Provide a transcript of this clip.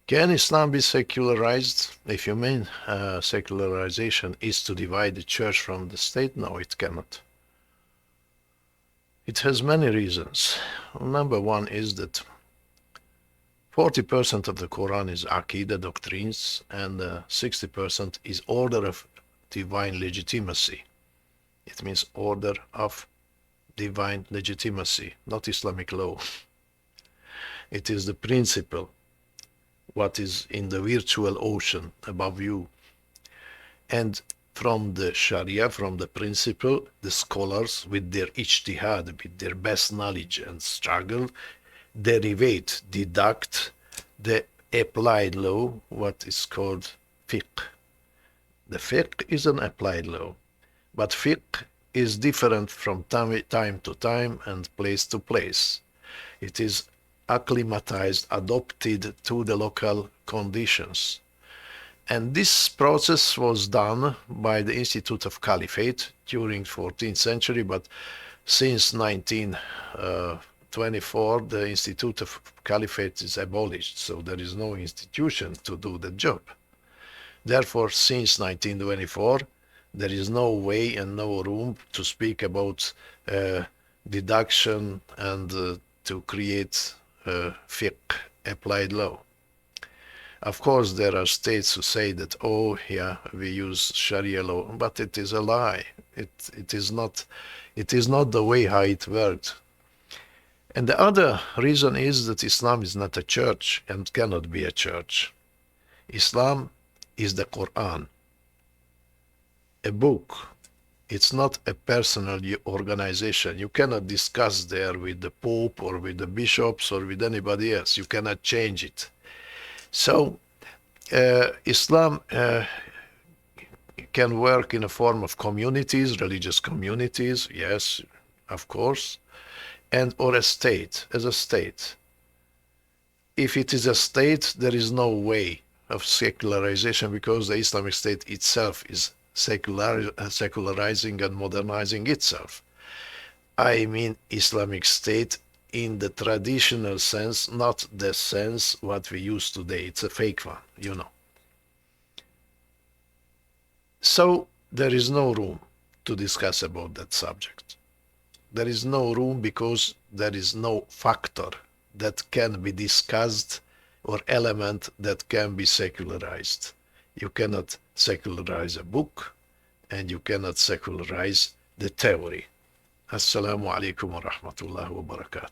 Can Islam be secularized? If you mean secularization is to divide the church from the state, no, it cannot. It has many reasons. Number one is that 40% of the Quran is Aqidah doctrines, and 60% is order of divine legitimacy. It means order of divine legitimacy, not Islamic law. It is the principle, what is in the virtual ocean above you. And from the Sharia, from the principle, the scholars, with their ijtihad, with their best knowledge and struggle, derivate, deduct the applied law, what is called fiqh. The fiqh is an applied law, but fiqh is different from time to time and place to place. It is acclimatized, adopted to the local conditions. And this process was done by the Institute of Caliphate during 14th century, but since 1924, the Institute of Caliphate is abolished, so there is no institution to do the job. Therefore, since 1924, there is no way and no room to speak about deduction and to create fiqh, applied law. Of course, there are states who say that, oh, yeah, we use Sharia law, but it is a lie. It is not the way how it worked. And the other reason is that Islam is not a church and cannot be a church. Islam is the Quran, a book. It's not a personal organization. You cannot discuss there with the Pope or with the bishops or with anybody else. You cannot change it. So Islam can work in a form of communities, religious communities, yes, of course, and or a state, as a state. If it is a state, there is no way of secularization because the Islamic State itself is secularizing and modernizing itself. I mean Islamic State in the traditional sense, not the sense what we use today. It's a fake one, you know. So there is no room to discuss about that subject. There is no room because there is no factor that can be discussed or element that can be secularized. You cannot secularize a book and you cannot secularize the theory. Assalamu alaikum wa rahmatullahi wa barakatuh.